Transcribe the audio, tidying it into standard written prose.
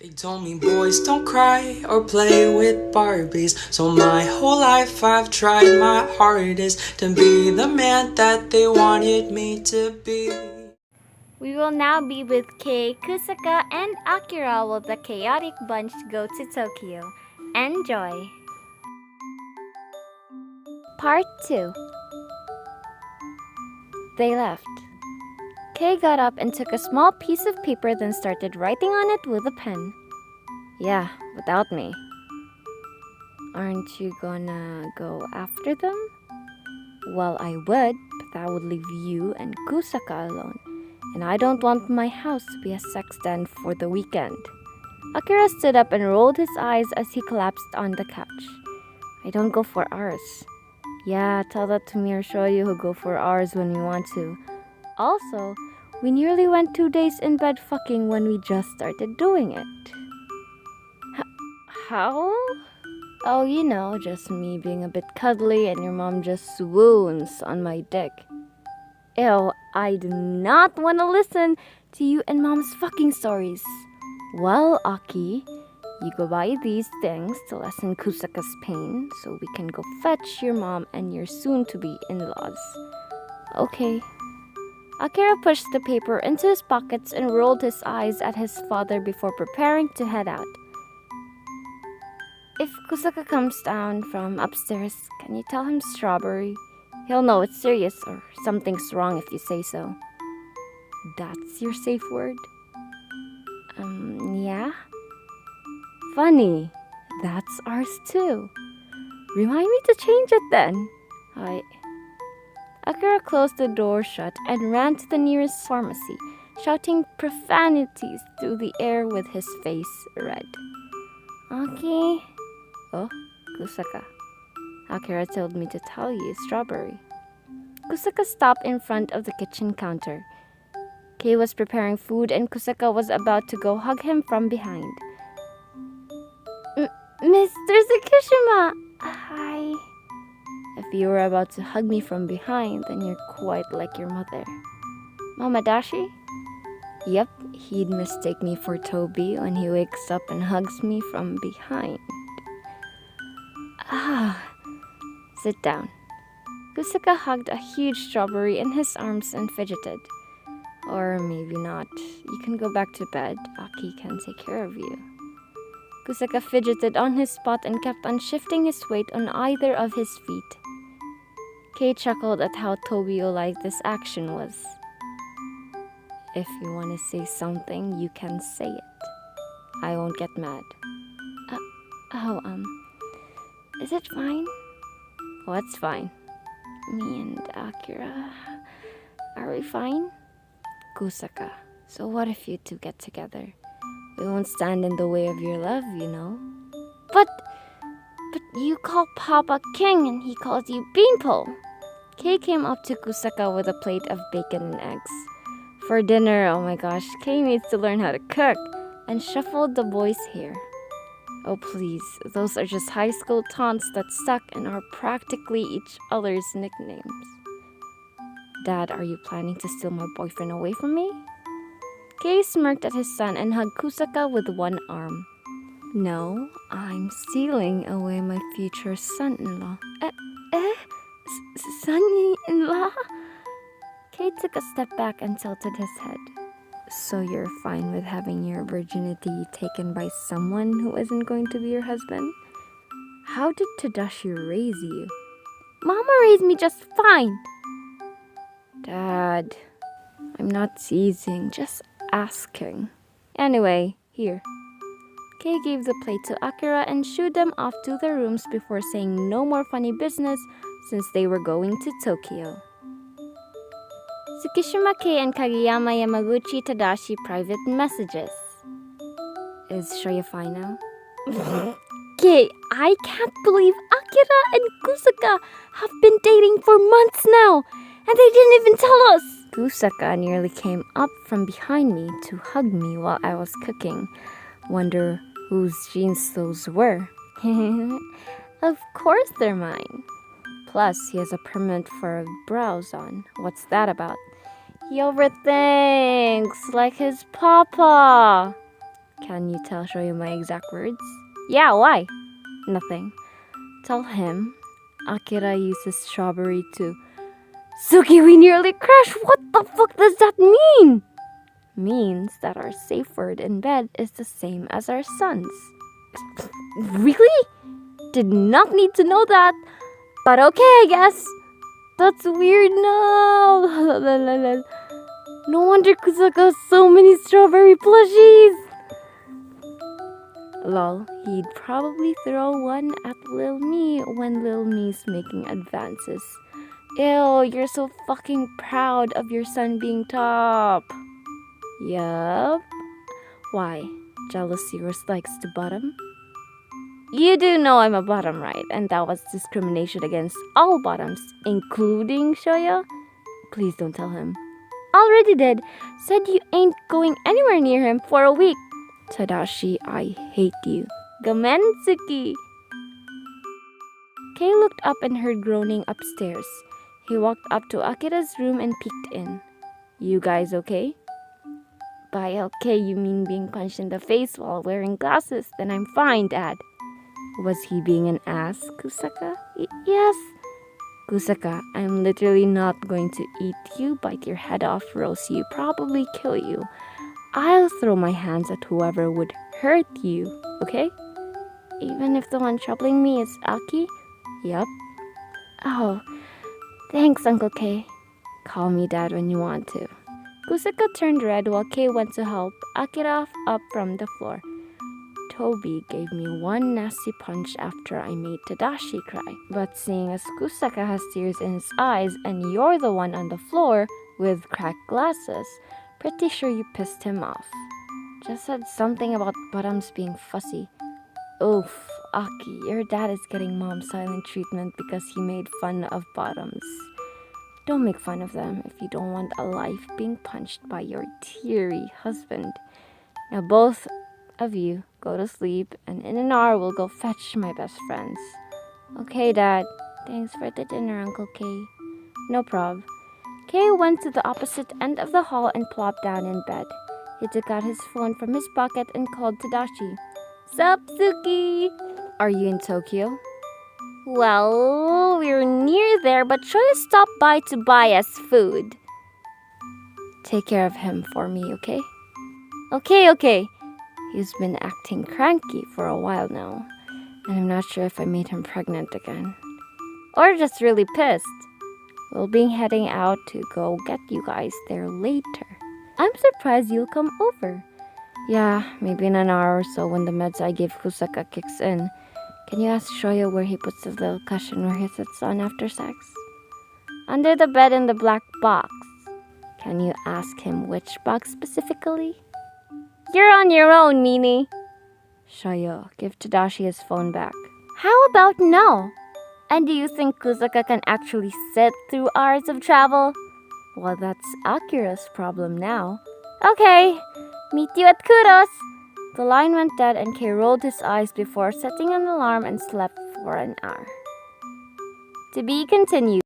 They told me boys don't cry or play with Barbies. So my whole life I've tried my hardest to be the man that they wanted me to be. We will now be with Kei, Kusaka, and Akira while the chaotic bunch go to Tokyo. Enjoy! Part 2. They left. Kei got up and took a small piece of paper, then started writing on it with a pen. Yeah, without me. Aren't you gonna go after them? Well, I would, but that would leave you and Kusaka alone. And I don't want my house to be a sex den for the weekend. Akira stood up and rolled his eyes as he collapsed on the couch. I don't go for hours. Yeah, tell that to me or show you who go for hours when we want to. Also, we nearly went 2 days in bed fucking when we just started doing it. How? Oh, you know, just me being a bit cuddly and your mom just swoons on my dick. Ew, I do not want to listen to you and mom's fucking stories. Well, Aki, you go buy these things to lessen Kusaka's pain so we can go fetch your mom and your soon-to-be in-laws. Okay. Akira pushed the paper into his pockets and rolled his eyes at his father before preparing to head out. If Kusaka comes down from upstairs, can you tell him strawberry? He'll know it's serious or something's wrong if you say so. That's your safe word? Yeah? Funny. That's ours too. Remind me to change it then. Akira closed the door shut and ran to the nearest pharmacy, shouting profanities through the air with his face red. Aki? Oh, Kusaka. Akira told me to tell you, strawberry. Kusaka stopped in front of the kitchen counter. Kei was preparing food and Kusaka was about to go hug him from behind. Mr. Tsukishima! Hi. If you were about to hug me from behind, then you're quite like your mother. Mama Dashi? Yep, he'd mistake me for Toby when he wakes up and hugs me from behind. Sit down. Kusaka hugged a huge strawberry in his arms and fidgeted. Or maybe not. You can go back to bed. Aki can take care of you. Kusaka fidgeted on his spot and kept on shifting his weight on either of his feet. Kei chuckled at how Tobio-like this action was. If you want to say something, you can say it. I won't get mad. Is it fine? What's fine? Me and Akira, are we fine? Kusaka, so what if you two get together? We won't stand in the way of your love, you know. But you call Papa King and he calls you Beanpole. Kei came up to Kusaka with a plate of bacon and eggs. For dinner, oh my gosh, Kei needs to learn how to cook, and shuffled the boy's hair. Oh please, those are just high school taunts that stuck and are practically each other's nicknames. Dad, are you planning to steal my boyfriend away from me? Kei smirked at his son and hugged Kusaka with one arm. No, I'm stealing away my future son-in-law. Son-in-law? Kei took a step back and tilted his head. So you're fine with having your virginity taken by someone who isn't going to be your husband? How did Tadashi raise you? Mama raised me just fine. Dad, I'm not teasing, just asking. Anyway, here. Kei gave the plate to Akira and shooed them off to their rooms before saying no more funny business since they were going to Tokyo. Tsukishima Kei and Kageyama Yamaguchi Tadashi private messages. Is Shoya fine now? Kei, I can't believe Akira and Kusaka have been dating for months now, and they didn't even tell us. Kusaka nearly came up from behind me to hug me while I was cooking. Wonder whose jeans those were. Of course they're mine. Plus, he has a permanent furrowed brows on. What's that about? He overthinks, like his papa. Can you show you my exact words? Yeah, why? Nothing. Tell him Akira uses strawberry to... Suki, we nearly crashed! What the fuck does that mean? Means that our safe word in bed is the same as our son's. Really? Did not need to know that. But okay, I guess. That's weird now. No wonder Kusaka has so many strawberry plushies. Lol, he'd probably throw one at Lil Me when Lil Me's making advances. Ew, you're so fucking proud of your son being top. Yup. Why? Jealousy likes to bottom? You do know I'm a bottom, right? And that was discrimination against all bottoms, including Shoya? Please don't tell him. Already did. Said you ain't going anywhere near him for a week. Tadashi, I hate you. Gomensuki. Kei looked up and heard groaning upstairs. He walked up to Akira's room and peeked in. You guys okay? By okay, you mean being punched in the face while wearing glasses? Then I'm fine, Dad. Was he being an ass, Kusaka? Yes. Kusaka, I'm literally not going to eat you, bite your head off, roast you, probably kill you. I'll throw my hands at whoever would hurt you, okay? Even if the one troubling me is Aki? Yup. Oh, thanks, Uncle K. Call me Dad when you want to. Kusaka turned red while Kei went to help Akira up from the floor. Toby gave me one nasty punch after I made Tadashi cry. But seeing as Kusaka has tears in his eyes and you're the one on the floor with cracked glasses, pretty sure you pissed him off. Just said something about bottoms being fussy. Oof, Aki, your dad is getting mom's silent treatment because he made fun of bottoms. Don't make fun of them if you don't want a life being punched by your teary husband. Now both of you go to sleep, and in an hour we'll go fetch my best friends. Okay, Dad. Thanks for the dinner, Uncle K. No prob. Kei went to the opposite end of the hall and plopped down in bed. He took out his phone from his pocket and called Tadashi. Sup, Suki? Are you in Tokyo? Well, we're near there, but Shoya stopped by to buy us food. Take care of him for me, okay? Okay. He's been acting cranky for a while now, and I'm not sure if I made him pregnant again. Or just really pissed. We'll be heading out to go get you guys there later. I'm surprised you'll come over. Yeah, maybe in an hour or so when the meds I gave Kusaka kicks in. Can you ask Shoya where he puts the little cushion where he sits on after sex? Under the bed in the black box. Can you ask him which box specifically? You're on your own, Meanie. Shoya, give Tadashi his phone back. How about no? And do you think Kusaka can actually sit through hours of travel? Well, that's Akira's problem now. Okay, meet you at Kudos. The line went dead and Kei rolled his eyes before setting an alarm and slept for an hour. To be continued.